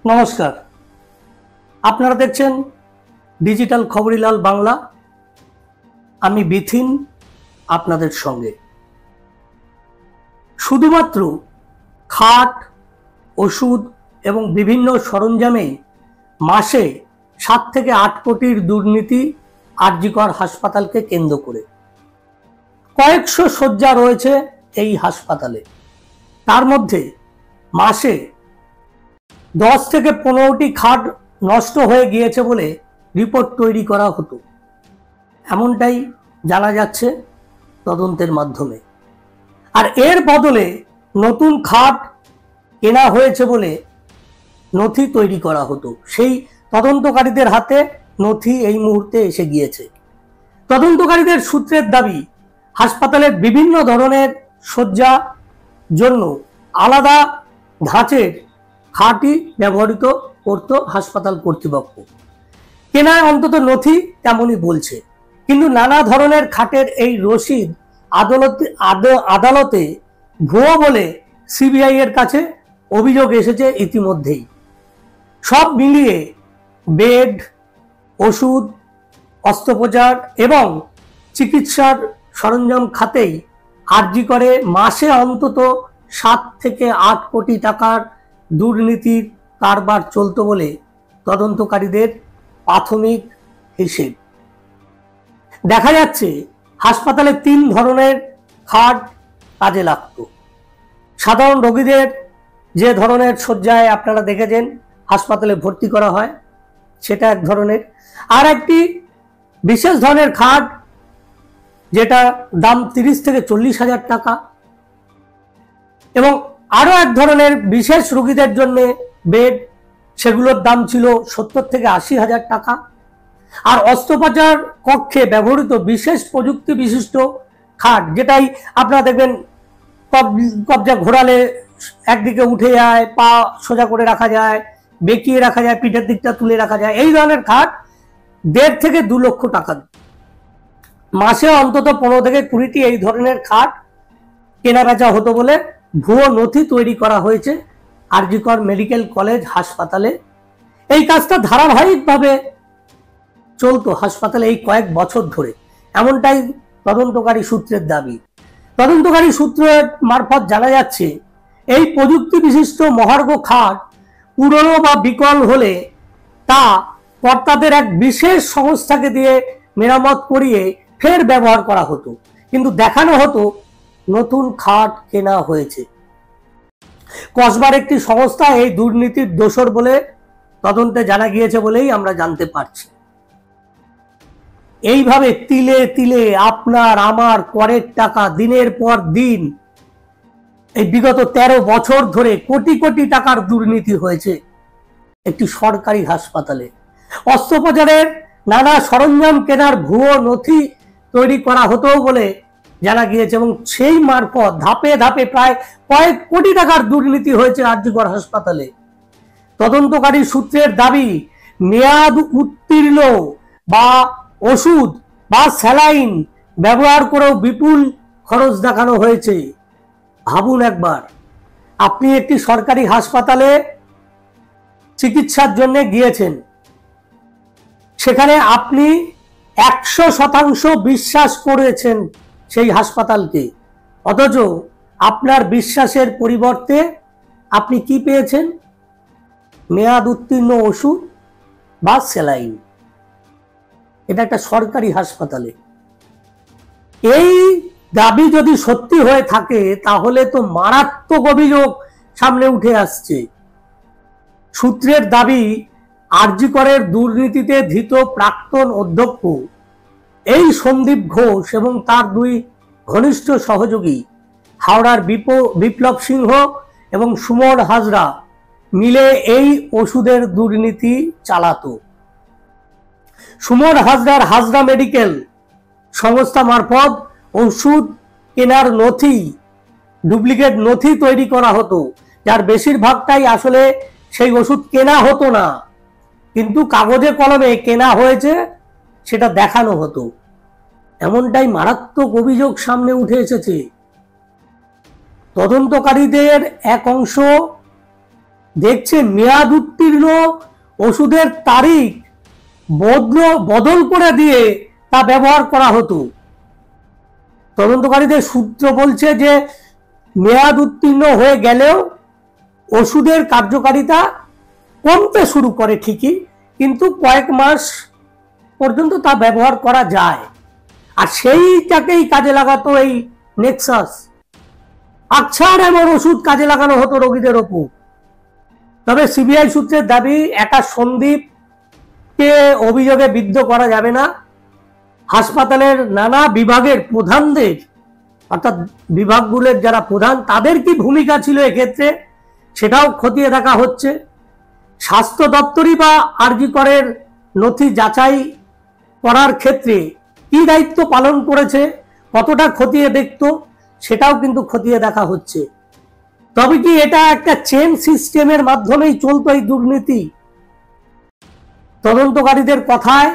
নমস্কার, আপনারা দেখছেন ডিজিটাল খবরিলাল বাংলা। আমি বিথিন আপনাদের সঙ্গে। শুধুমাত্র খাট, ওষুধ এবং বিভিন্ন সরঞ্জামে মাসে 7 থেকে 8 কোটির দুর্নীতি আরজিকর হাসপাতালকে কেন্দ্র করে। কয়েকশো শয্যা রয়েছে এই হাসপাতালে, তার মধ্যে মাসে 10 থেকে 15টি খাট নষ্ট হয়ে গিয়েছে বলে রিপোর্ট তৈরি করা হতো, এমনটাই জানা যাচ্ছে তদন্তের মাধ্যমে। আর এর বদলে নতুন খাট কেনা হয়েছে বলে নথি তৈরি করা হতো। সেই তদন্তকারীদের হাতে নথি এই মুহূর্তে এসে গিয়েছে। তদন্তকারীদের সূত্রের দাবি, হাসপাতালের বিভিন্ন ধরনের শয্যা জন্য আলাদা ধাঁচের খাটই ব্যবহৃত করত হাসপাতাল কর্তৃপক্ষ। কেনায় অন্তত নথি তেমনই বলছে, কিন্তু নানা ধরনের খাটের এই রসিদ আদালতে ভুয়ো বলে সিবিআই এর কাছে অভিযোগ এসেছে ইতিমধ্যেই। সব মিলিয়ে বেড, ওষুধ, অস্ত্রোপচার এবং চিকিৎসার সরঞ্জাম খাতেই আরজিকরে মাসে অন্তত 7 থেকে 8 কোটি টাকার দুর্নীতির কারবার চলত বলে তদন্তকারীদের প্রাথমিক হিসেব। দেখা যাচ্ছে হাসপাতালে 3 ধরনের খাট কাজে লাগতো। সাধারণ রোগীদের যে ধরনের শয্যায় আপনারা দেখেছেন হাসপাতালে ভর্তি করা হয়, সেটা এক ধরনের। আর একটি বিশেষ ধরনের খাট, যেটা দাম 30 থেকে 40 হাজার টাকা, এবং আরো এক ধরনের বিশেষ রোগীদের জন্য বেড, সেগুলোর দাম ছিল 70 থেকে 80 হাজার টাকা। আর অস্ত্রোপচার কক্ষে ব্যবহৃত বিশেষ প্রযুক্তি বিশিষ্ট খাট, যেটাই আপনারা দেখবেন কবজা ঘোরালে একদিকে উঠে যায়, পা সোজা করে রাখা যায়, বেঁকিয়ে রাখা যায়, পিঠের দিকটা তুলে রাখা যায়, এই ধরনের খাট 1.5 থেকে 2 লক্ষ টাকা। মাসে অন্তত 15 থেকে 20টি এই ধরনের খাট কেনা বেচা হতো বলে ভুয়ো নথি তৈরি করা হয়েছে আরজিকর মেডিকেল কলেজ হাসপাতালে। এই কাজটা ধারাবাহিকভাবে চলতো হাসপাতালে এই কয়েক বছর ধরে, এমনটাই তদন্তকারী সূত্রের দাবি। তদন্তকারী সূত্রের মারফত জানা যাচ্ছে, এই প্রযুক্তি বিশিষ্ট মহার্ঘ খাট পুরনো বা বিকল হলে তা কর্তাদের এক বিশেষ সংস্থাকে দিয়ে মেরামত করিয়ে ফের ব্যবহার করা হতো, কিন্তু দেখানো হতো নতুন খাট কেনা হয়েছে। কসবার একটি সংস্থা এই দুর্নীতির দোষর বলে তদন্তে জানা গিয়েছে বলেই আমরা জানতে পারছি। এইভাবে তিলে তিলে আপনার আমার করের টাকা দিনের পর দিন এই বিগত 13 বছর ধরে কোটি কোটি টাকার দুর্নীতি হয়েছে একটি সরকারি হাসপাতালে। অস্ত্রোপচারের নানা সরঞ্জাম কেনার ভুয়ো নথি তৈরি করা হতো বলে জানা গিয়েছে, এবং সেই মারফত ধাপে ধাপে প্রায় কয়েক কোটি টাকার দুর্নীতি হয়েছে আরজিকর হাসপাতালে। তদন্তকারী সূত্রের দাবি, মেয়াদ উত্তীর্ণ বা ওষুধ বা স্যালাইন ব্যবহার করেও বিপুল খরচ দেখানো হয়েছে। ভাবুন একবার, আপনি একটি সরকারি হাসপাতালে চিকিৎসার জন্য গিয়েছেন, সেখানে আপনি 100% বিশ্বাস করেছেন সেই হাসপাতালকে, অথচ আপনার বিশ্বাসের পরিবর্তে আপনি কি পেয়েছেন? মেয়াদ উত্তীর্ণ ওষুধ বা স্যালাইন। এটা একটা সরকারি হাসপাতালে। এই দাবি যদি সত্যি হয়ে থাকে, তাহলে তো মারাত্মক অভিযোগ সামনে উঠে আসছে। সূত্রের দাবি, আরজিকরের দুর্নীতিতে ধৃত প্রাক্তন অধ্যক্ষ এই সন্দীপ ঘোষ এবং তার 2 ঘনিষ্ঠ সহযোগী হাওড়ার বিপ্লব সিংহ এবং সুমন হাজরা মিলে এই ওষুধের দুর্নীতি চালাতো। সুমন হাজরার হাজরা মেডিকেল সংস্থা মারফত ওষুধ কেনার নথি, ডুপ্লিকেট নথি তৈরি করা হতো, যার বেশিরভাগটাই আসলে সেই ওষুধ কেনা হতো না, কিন্তু কাগজে কলমে কেনা হয়েছে সেটা দেখানো হতো। এমনটাই মারাত্মক অভিযোগ সামনে উঠে এসেছে। তদন্তকারীদের এক অংশ দেখছে মেয়াদ উত্তীর্ণ ওষুধের তারিখ বদল করে দিয়ে তা ব্যবহার করা হতো। তদন্তকারীদের সূত্র বলছে যে মেয়াদ উত্তীর্ণ হয়ে গেলেও ওষুধের কার্যকারিতা কমতে শুরু করে ঠিকই, কিন্তু কয়েক মাস পর্যন্ত তা ব্যবহার করা যায়। আর সেইটাকেই কাজে লাগাতো এই নেক্সাস। আচ্ছার এমন ওষুধ কাজে লাগানো হতো রোগীদের ওপর। তবে সিবিআই সূত্রের দাবি, একা সন্দীপকে অভিযোগে বিদ্ধ করা যাবে না। হাসপাতালের নানা বিভাগের প্রধানদের, অর্থাৎ বিভাগগুলোর যারা প্রধান, তাদের কি ভূমিকা ছিল এক্ষেত্রে সেটাও খতিয়ে দেখা হচ্ছে। স্বাস্থ্য দপ্তরই বা আরজি করের নথি যাচাই করার ক্ষেত্রে কি দায়িত্ব পালন করেছে, কতটা খতিয়ে দেখতো, সেটাও কিন্তু খতিয়ে দেখা হচ্ছে। তবে কি এটা একটা চেন সিস্টেমের মাধ্যমেই চলতো এই দুর্নীতি? তদন্তকারীদের কথায়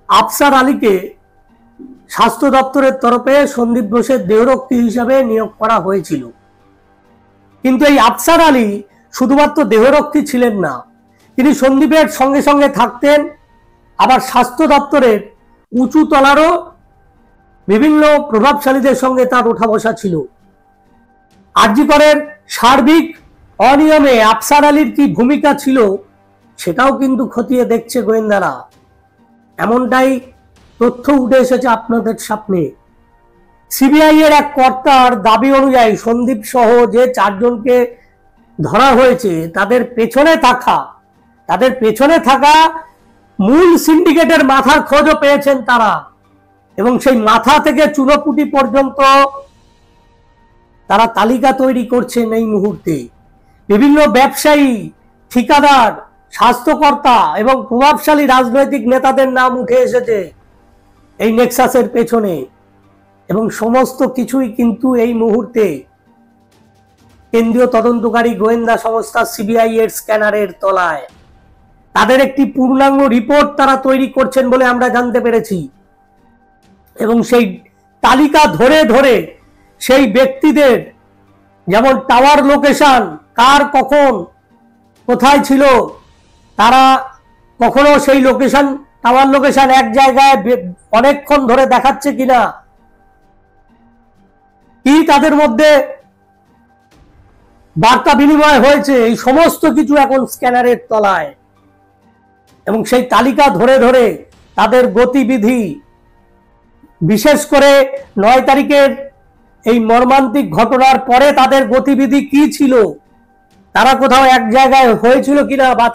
আফসার আলীকে স্বাস্থ্য দপ্তরের তরফে সন্দীপ ঘোষের দেহরক্ষী হিসাবে নিয়োগ করা হয়েছিল। কিন্তু এই আফসার আলী শুধুমাত্র দেহরক্ষী ছিলেন না, তিনি সন্দীপের সঙ্গে সঙ্গে থাকতেন। আবার স্বাস্থ্য দপ্তরের উঁচু তলারও বিভিন্ন প্রভাবশালীদের সঙ্গে তার ওঠা বসা ছিল। আরজি করের সার্বিক অনিয়মে আফসার আলীর কি ভূমিকা ছিল সেটাও কিন্তু খতিয়ে দেখছে গোয়েন্দারা। এমনটাই তথ্য উঠে এসেছে আপনাদের সামনে। সিবিআই এর এক কর্তার দাবি অনুযায়ী সন্দীপ সহ যে 4 জনকে ধরা হয়েছে তাদের পেছনে থাকা মূল সিন্ডিকেটের মাথার খোঁজও পেয়েছেন তারা, এবং সেই মাথা থেকে চুনোপুটি পর্যন্ত তারা তালিকা তৈরি করছেন এই মুহূর্তে। বিভিন্ন ব্যবসায়ী, ঠিকাদার, স্বাস্থ্যকর্তা এবং প্রভাবশালী রাজনৈতিক নেতাদের নাম উঠে এসেছে এই নেক্সাসের পেছনে, এবং সমস্ত কিছুই কিন্তু এই মুহূর্তে কেন্দ্রীয় তদন্তকারী গোয়েন্দা সংস্থা সিবিআই এর স্ক্যানারের তলায়। তাদের একটি পূর্ণাঙ্গ রিপোর্ট তারা তৈরি করছেন বলে আমরা জানতে পেরেছি, এবং সেই তালিকা ধরে ধরে সেই ব্যক্তিদের, যেমন টাওয়ার লোকেশন, কার কখন কোথায় ছিল, তারা কখনো সেই লোকেশন, টাওয়ার লোকেশন এক জায়গায় অনেকক্ষণ ধরে দেখাচ্ছে কিনা, কি তাদের মধ্যে বার্তা বিনিময় হয়েছে, এই সমস্ত কিছু এখন স্ক্যানারের তলায়। এবং সেই তালিকা ধরে ধরে তাদের গতিবিধি, বিশেষ করে 9 তারিখের এই মর্মান্তিক ঘটনার পরে তাদের গতিবিধি কি ছিল, তারা কোথাও এক জায়গায় হয়েছিল কিনা, বা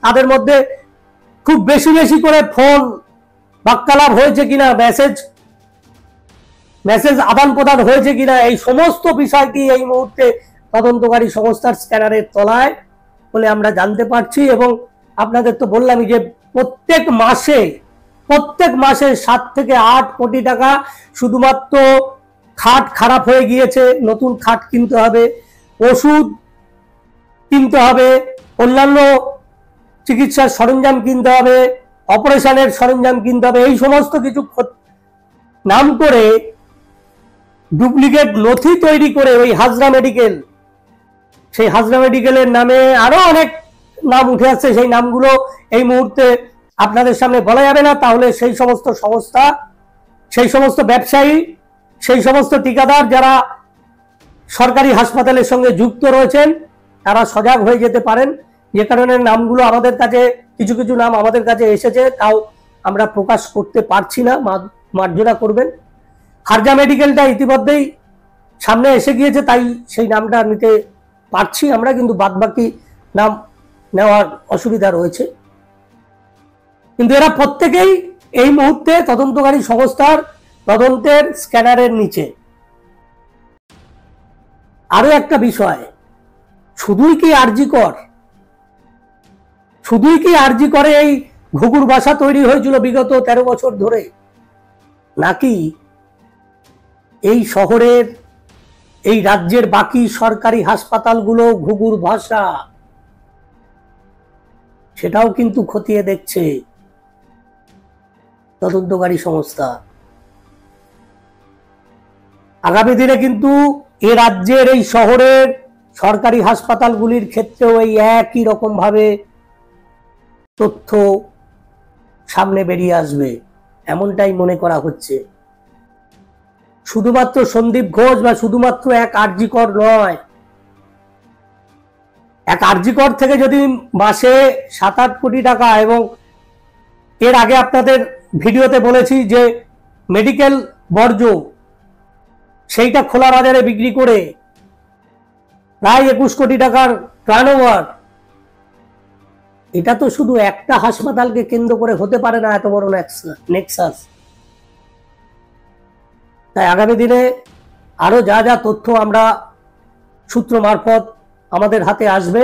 তাদের মধ্যে খুব বেশি বেশি করে ফোন বাক্যালাপ হয়েছে কিনা, মেসেজ আদান প্রদান হয়েছে কিনা, এই সমস্ত বিষয়টি এই মুহূর্তে তদন্তকারী সংস্থার স্ক্যানারের তলায় বলে আমরা জানতে পারছি। এবং আপনাদের তো বললামই যে প্রত্যেক মাসে 7 থেকে 8 কোটি টাকা শুধুমাত্র খাট খারাপ হয়ে গিয়েছে, নতুন খাট কিনতে হবে, ওষুধ কিনতে হবে, অন্যান্য চিকিৎসার সরঞ্জাম কিনতে হবে, অপারেশনের সরঞ্জাম কিনতে হবে, এই সমস্ত কিছু নাম করে ডুপ্লিকেট নথি তৈরি করে ওই হাজরা মেডিকেল, সেই হাজরা মেডিকেলের নামে আরো অনেক নাম উঠে আসছে। সেই নামগুলো এই মুহূর্তে আপনাদের সামনে বলা যাবে না, তাহলে সেই সমস্ত সংস্থা, সেই সমস্ত ব্যবসায়ী, সেই সমস্ত ঠিকাদার যারা সরকারি হাসপাতালের সঙ্গে যুক্ত রয়েছেন তারা সজাগ হয়ে যেতে পারেন। যে কারণে নামগুলো আমাদের কাছে, কিছু কিছু নাম আমাদের কাছে এসেছে, তাও আমরা প্রকাশ করতে পারছি না, মার্জনা করবেন। হাজরা মেডিকেলটা ইতিমধ্যেই সামনে এসে গিয়েছে, তাই সেই নামটা নিতে পারছি আমরা, কিন্তু বাদবাকি নাম নেওয়ার অসুবিধা রয়েছে। কিন্তু এরা প্রত্যেকেই এই মুহূর্তে তদন্তকারী সংস্থার তদন্তের স্ক্যানারের নিচে। আরো একটা বিষয়, শুধুই কি আরজি করে এই ঘুঘুর বাসা তৈরি হয়েছিল বিগত 13 বছর ধরে, নাকি এই শহরের, এই রাজ্যের বাকি সরকারি হাসপাতালগুলো ঘুঘুর ভাষা, সেটাও কিন্তু খতিয়ে দেখছে তদন্তকারী সংস্থা। আগামী দিনে কিন্তু এ রাজ্যের, এই শহরের সরকারি হাসপাতালগুলির ক্ষেত্রেও এই একই রকম ভাবে তথ্য সামনে বেরিয়ে আসবে, এমনটাই মনে করা হচ্ছে। শুধুমাত্র সন্দীপ ঘোষ বা শুধুমাত্র এক আরজি কর নয়, এক আরজি কর থেকে যদি মাসে 7-8 কোটি টাকা, এবং এর আগে আপনাদের ভিডিওতে বলেছি যে মেডিকেল বর্জ্য সেইটা খোলা বাজারে বিক্রি করে প্রায় 21 কোটি টাকার টার্নওভার, এটা তো শুধু একটা হাসপাতালকে কেন্দ্র করে হতে পারে না এত বড় নেক্সাস। তাই আগামী দিনে আরো যা যা তথ্য আমরা সূত্র মারফত আমাদের হাতে আসবে,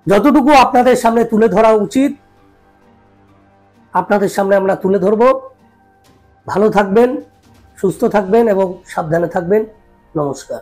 যতটুকু আপনাদের সামনে তুলে ধরা উচিত আপনাদের সামনে আমরা তুলে ধরব। ভালো থাকবেন, সুস্থ থাকবেন এবং সাবধানে থাকবেন। নমস্কার।